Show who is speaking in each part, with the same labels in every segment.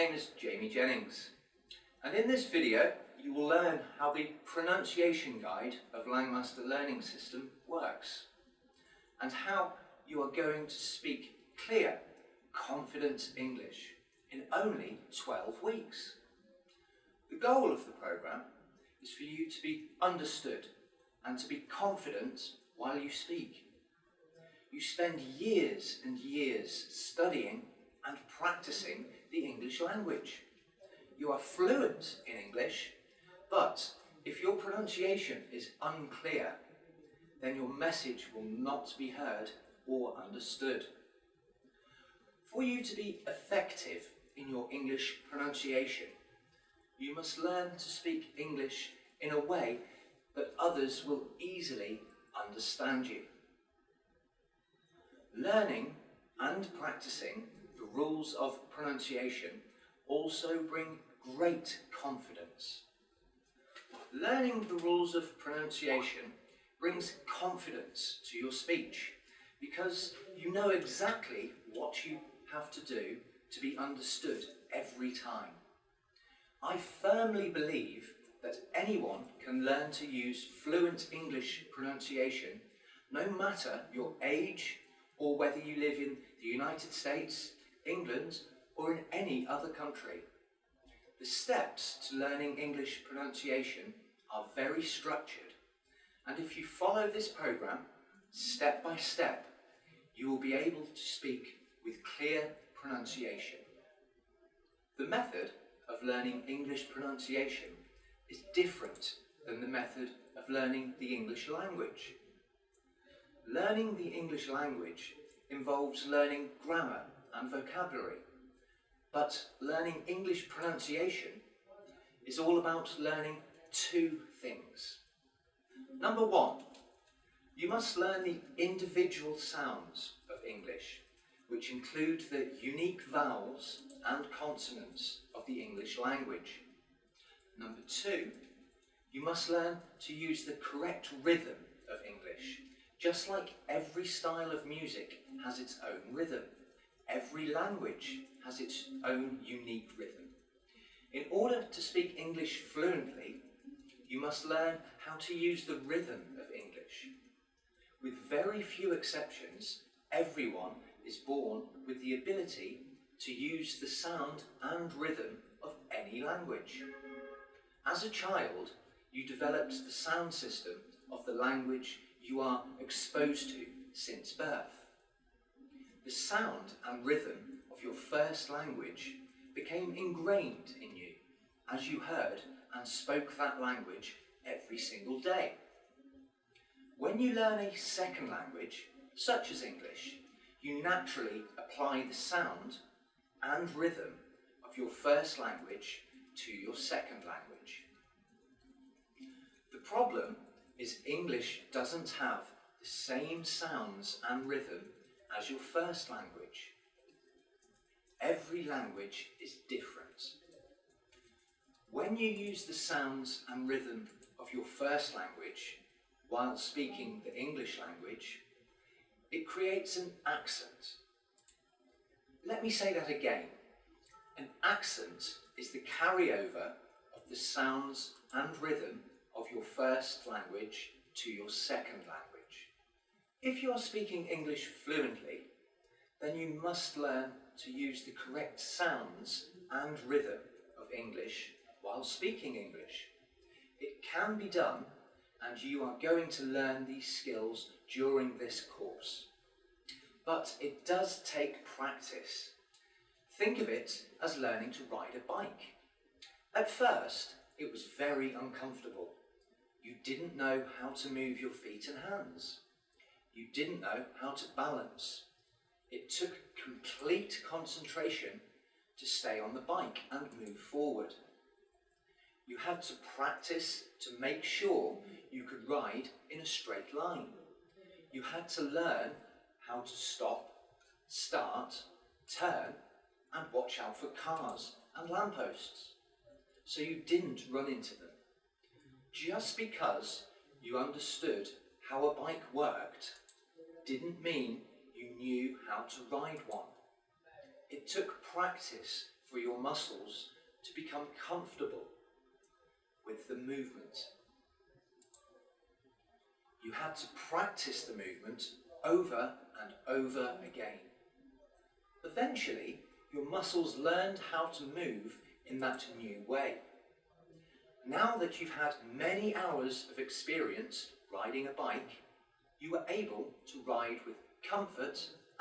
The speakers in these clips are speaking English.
Speaker 1: name is Jamie Jennings, and in this video you will learn how the pronunciation guide of Langmaster learning system works and how you are going to speak clear, confident English in only 12 weeks. The goal of the programme is for you to be understood and to be confident while you speak. You spend years and years studying and practicing the English language. You are fluent in English, but if your pronunciation is unclear, then your message will not be heard or understood. For you to be effective in your English pronunciation, you must learn to speak English in a way that others will easily understand you. Learning and practicing the rules of pronunciation also bring great confidence. Learning the rules of pronunciation brings confidence to your speech because you know exactly what you have to do to be understood every time. I firmly believe that anyone can learn to use fluent English pronunciation no matter your age or whether you live in the United States, England or in any other country. The steps to learning English pronunciation are very structured, and if you follow this programme step by step, you will be able to speak with clear pronunciation. The method of learning English pronunciation is different than the method of learning the English language. Learning the English language involves learning grammar and vocabulary, but learning English pronunciation is all about learning two things. Number one, you must learn the individual sounds of English, which include the unique vowels and consonants of the English language. Number two, you must learn to use the correct rhythm of English. Just like every style of music has its own rhythm, every language has its own unique rhythm. In order to speak English fluently, you must learn how to use the rhythm of English. With very few exceptions, everyone is born with the ability to use the sound and rhythm of any language. As a child, you developed the sound system of the language you are exposed to since birth. The sound and rhythm of your first language became ingrained in you as you heard and spoke that language every single day. When you learn a second language, such as English, you naturally apply the sound and rhythm of your first language to your second language. The problem is English doesn't have the same sounds and rhythm as your first language. Every language is different. When you use the sounds and rhythm of your first language while speaking the English language, it creates an accent. Let me say that again. An accent is the carryover of the sounds and rhythm of your first language to your second language. If you are speaking English fluently, then you must learn to use the correct sounds and rhythm of English while speaking English. It can be done, and you are going to learn these skills during this course. But it does take practice. Think of it as learning to ride a bike. At first, it was very uncomfortable. You didn't know how to move your feet and hands. You didn't know how to balance. It took complete concentration to stay on the bike and move forward. You had to practice to make sure you could ride in a straight line. You had to learn how to stop, start, turn, and watch out for cars and lampposts, so you didn't run into them. Just because you understood how a bike worked didn't mean you knew how to ride one. It took practice for your muscles to become comfortable with the movement. You had to practice the movement over and over again. Eventually, your muscles learned how to move in that new way. Now that you've had many hours of experience riding a bike, you are able to ride with comfort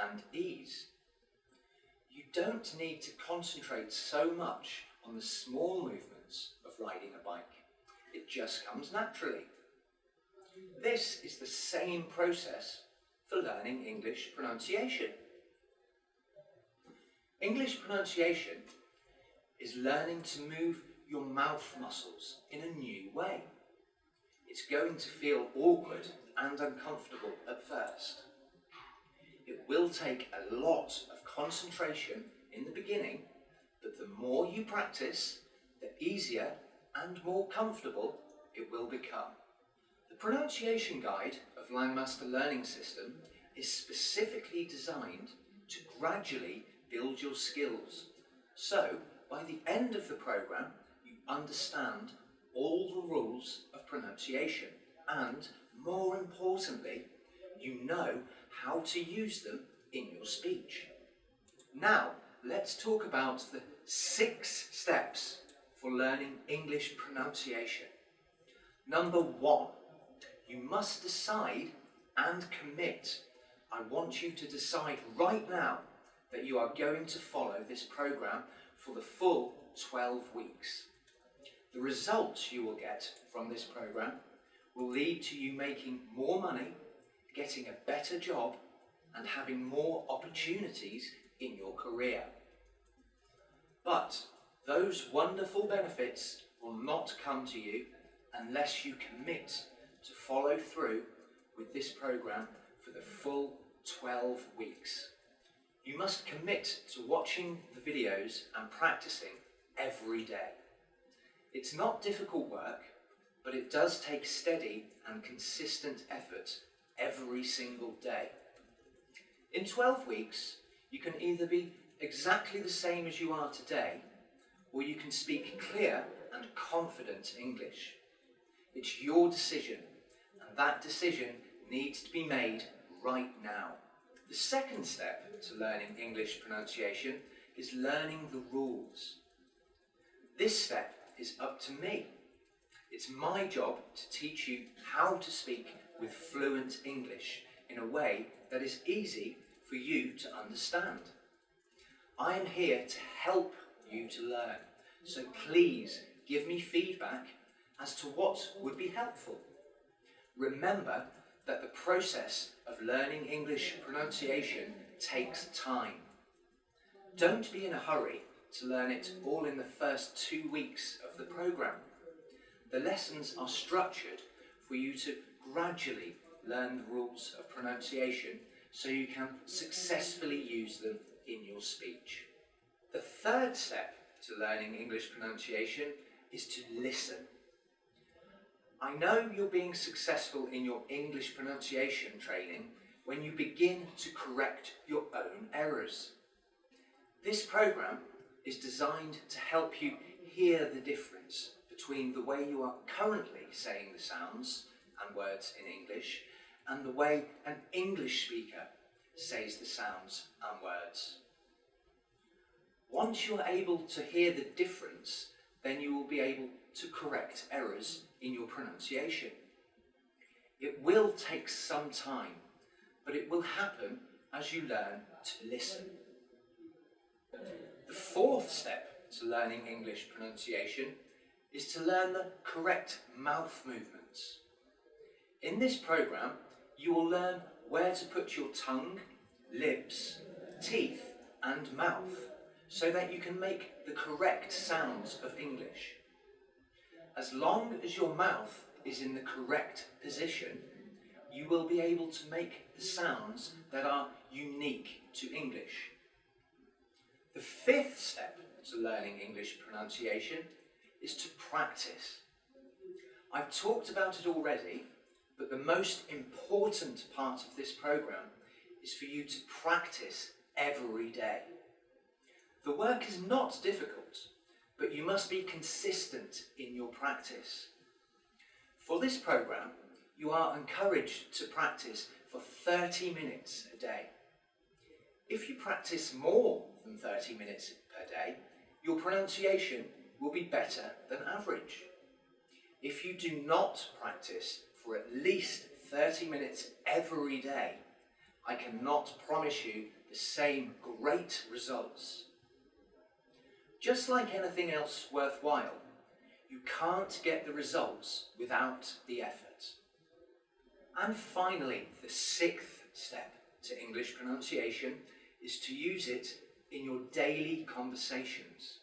Speaker 1: and ease. You don't need to concentrate so much on the small movements of riding a bike. It just comes naturally. This is the same process for learning English pronunciation. English pronunciation is learning to move your mouth muscles in a new way. It's going to feel awkward and uncomfortable at first. It will take a lot of concentration in the beginning, but the more you practice, the easier and more comfortable it will become. The pronunciation guide of Langmaster Learning System is specifically designed to gradually build your skills. So, by the end of the program, you understand all the rules of pronunciation and, more importantly, you know how to use them in your speech. Now, let's talk about the 6 steps for learning English pronunciation. Number 1, you must decide and commit. I want you to decide right now that you are going to follow this program for the full 12 weeks. The results you will get from this program will lead to you making more money, getting a better job, and having more opportunities in your career. But those wonderful benefits will not come to you unless you commit to follow through with this program for the full 12 weeks. You must commit to watching the videos and practicing every day. It's not difficult work, but it does take steady and consistent effort every single day. In 12 weeks, you can either be exactly the same as you are today, or you can speak clear and confident English. It's your decision, and that decision needs to be made right now. The second step to learning English pronunciation is learning the rules. This step is up to me. It's my job to teach you how to speak with fluent English in a way that is easy for you to understand. I am here to help you to learn, so please give me feedback as to what would be helpful. Remember that the process of learning English pronunciation takes time. Don't be in a hurry to learn it all in the first 2 weeks of the program. The lessons are structured for you to gradually learn the rules of pronunciation so you can successfully use them in your speech. The third step to learning English pronunciation is to listen. I know you're being successful in your English pronunciation training when you begin to correct your own errors. This program is designed to help you hear the difference between the way you are currently saying the sounds and words in English and the way an English speaker says the sounds and words. Once you're able to hear the difference, then you will be able to correct errors in your pronunciation. It will take some time, but it will happen as you learn to listen. The fourth step to learning English pronunciation is to learn the correct mouth movements. In this program, you will learn where to put your tongue, lips, teeth and mouth so that you can make the correct sounds of English. As long as your mouth is in the correct position, you will be able to make the sounds that are unique to English. The fifth step to learning English pronunciation is to practice. I've talked about it already, but the most important part of this program is for you to practice every day. The work is not difficult, but you must be consistent in your practice. For this program, you are encouraged to practice for 30 minutes a day. If you practice more than 30 minutes per day, your pronunciation will be better than average. If you do not practice for at least 30 minutes every day, I cannot promise you the same great results. Just like anything else worthwhile, you can't get the results without the effort. And finally, the sixth step to English pronunciation is to use it in your daily conversations.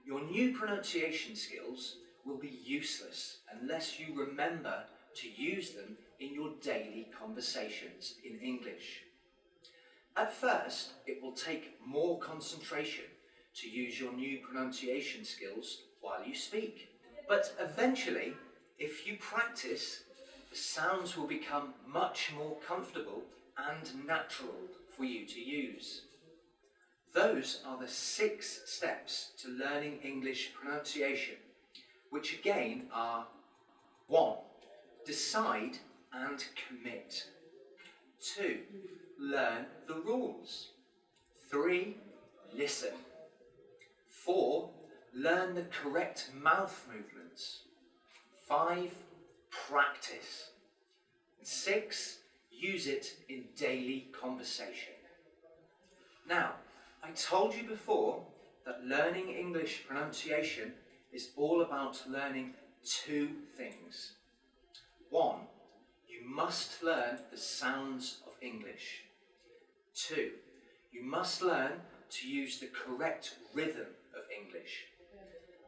Speaker 1: Your new pronunciation skills will be useless unless you remember to use them in your daily conversations in English. At first, it will take more concentration to use your new pronunciation skills while you speak. But eventually, if you practice, the sounds will become much more comfortable and natural for you to use. Those are the 6 steps to learning English pronunciation, which again are: 1. Decide and commit. 2. Learn the rules. 3. Listen. 4. Learn the correct mouth movements. 5. Practice. 6. Use it in daily conversation. Now, I told you before that learning English pronunciation is all about learning 2 things. 1. You must learn the sounds of English. 2. You must learn to use the correct rhythm of English.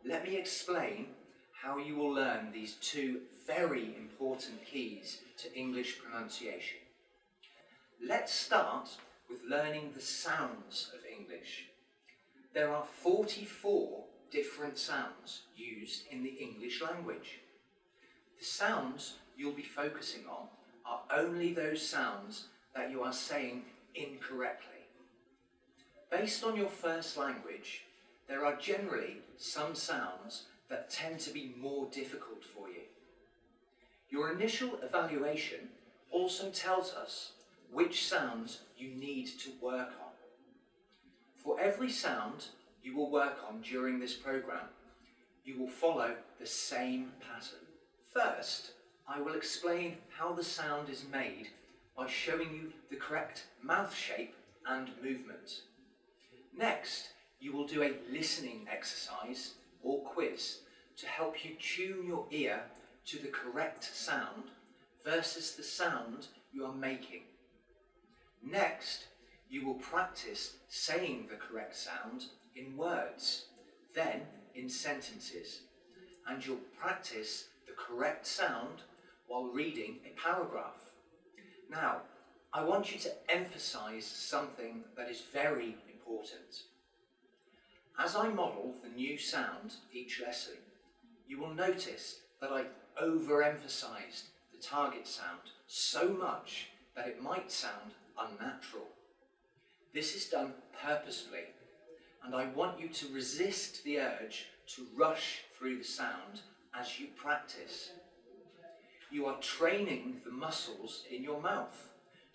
Speaker 1: Let me explain how you will learn these 2 very important keys to English pronunciation. Let's start with learning the sounds of English. There are 44 different sounds used in the English language. The sounds you'll be focusing on are only those sounds that you are saying incorrectly. Based on your first language, there are generally some sounds that tend to be more difficult for you. Your initial evaluation also tells us which sounds you need to work on. For every sound you will work on during this program, you will follow the same pattern. First, I will explain how the sound is made by showing you the correct mouth shape and movement. Next, you will do a listening exercise or quiz to help you tune your ear to the correct sound versus the sound you are making. Next, you will practice saying the correct sound in words, then in sentences, and you'll practice the correct sound while reading a paragraph. Now, I want you to emphasize something that is very important. As I model the new sound each lesson, you will notice that I overemphasized the target sound so much that it might sound unnatural. This is done purposefully, and I want you to resist the urge to rush through the sound as you practice. You are training the muscles in your mouth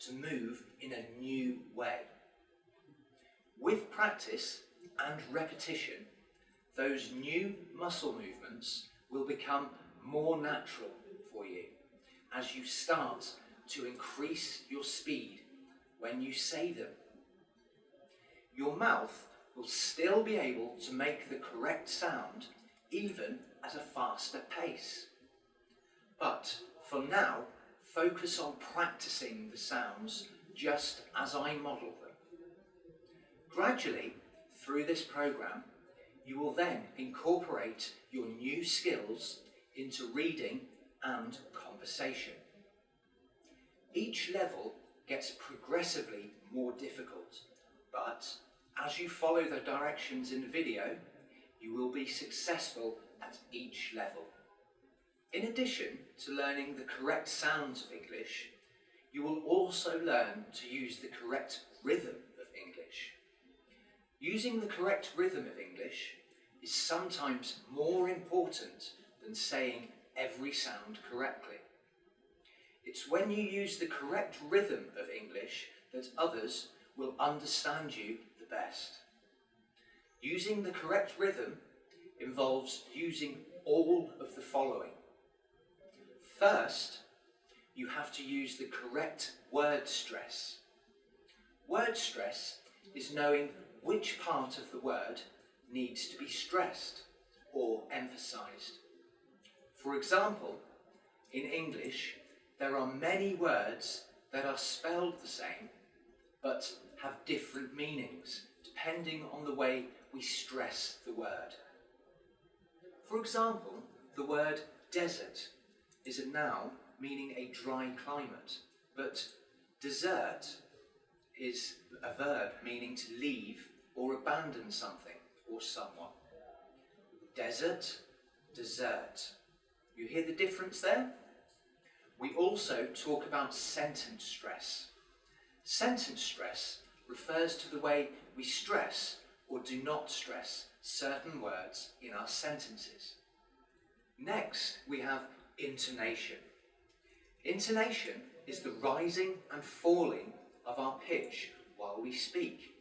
Speaker 1: to move in a new way. With practice and repetition, those new muscle movements will become more natural for you as you start to increase your speed when you say them. Your mouth will still be able to make the correct sound even at a faster pace. But for now, focus on practicing the sounds just as I model them. Gradually, through this program, you will then incorporate your new skills into reading and conversation. Each level gets progressively more difficult, but as you follow the directions in the video, you will be successful at each level. In addition to learning the correct sounds of English, you will also learn to use the correct rhythm of English. Using the correct rhythm of English is sometimes more important than saying every sound correctly. It's when you use the correct rhythm of English that others will understand you the best. Using the correct rhythm involves using all of the following. First, you have to use the correct word stress. Word stress is knowing which part of the word needs to be stressed or emphasized. For example, in English, there are many words that are spelled the same but have different meanings depending on the way we stress the word. For example, the word desert is a noun meaning a dry climate, but desert is a verb meaning to leave or abandon something or someone. Desert, desert. You hear the difference there? We also talk about sentence stress. Sentence stress refers to the way we stress or do not stress certain words in our sentences. Next, we have intonation. Intonation is the rising and falling of our pitch while we speak.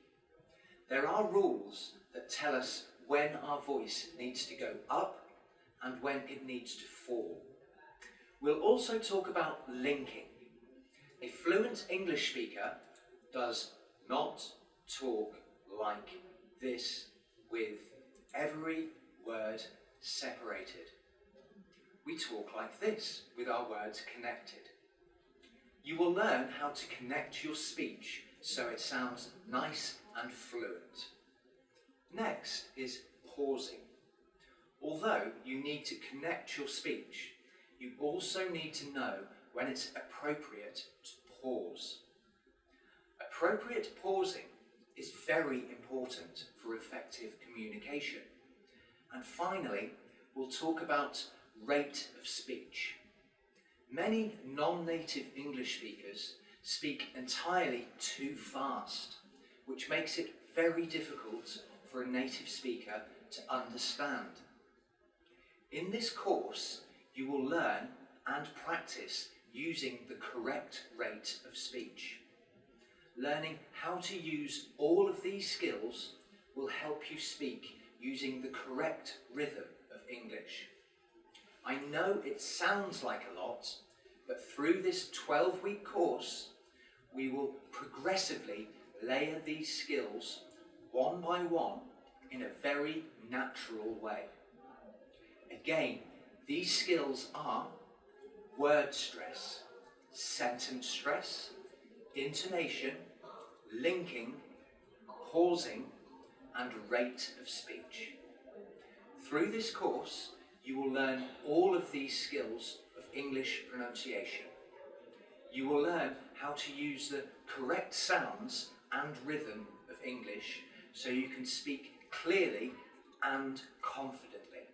Speaker 1: There are rules that tell us when our voice needs to go up and when it needs to fall. We'll also talk about linking. A fluent English speaker does not talk like this with every word separated. We talk like this with our words connected. You will learn how to connect your speech so it sounds nice and fluent. Next is pausing. Although you need to connect your speech, you also need to know when it's appropriate to pause. Appropriate pausing is very important for effective communication. And finally, we'll talk about rate of speech. Many non-native English speakers speak entirely too fast, which makes it very difficult for a native speaker to understand. In this course, you will learn and practice using the correct rate of speech. Learning how to use all of these skills will help you speak using the correct rhythm of English. I know it sounds like a lot, but through this 12-week course, we will progressively layer these skills one by one in a very natural way. Again, these skills are word stress, sentence stress, intonation, linking, pausing, and rate of speech. Through this course, you will learn all of these skills of English pronunciation. You will learn how to use the correct sounds and rhythm of English so you can speak clearly and confidently.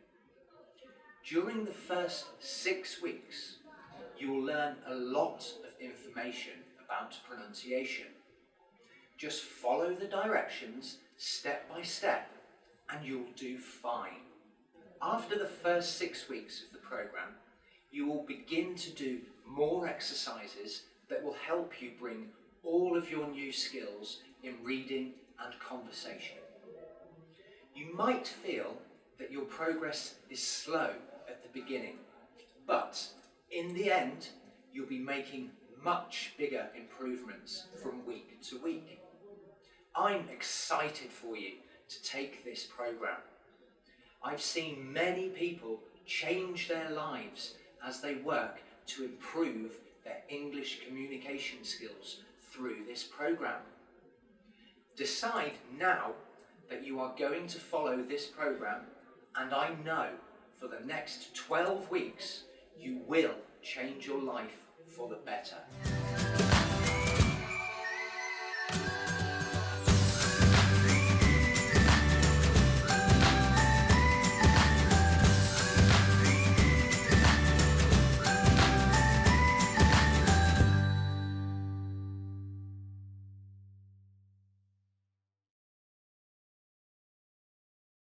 Speaker 1: During the first 6 weeks, you will learn a lot of information about pronunciation. Just follow the directions step by step and you'll do fine. After the first 6 weeks of the program, you will begin to do more exercises that will help you bring all of your new skills in reading and conversation. You might feel that your progress is slow at the beginning, but in the end, you'll be making much bigger improvements from week to week. I'm excited for you to take this program. I've seen many people change their lives as they work to improve their English communication skills through this program. Decide now that you are going to follow this program, and I know for the next 12 weeks you will change your life for the better.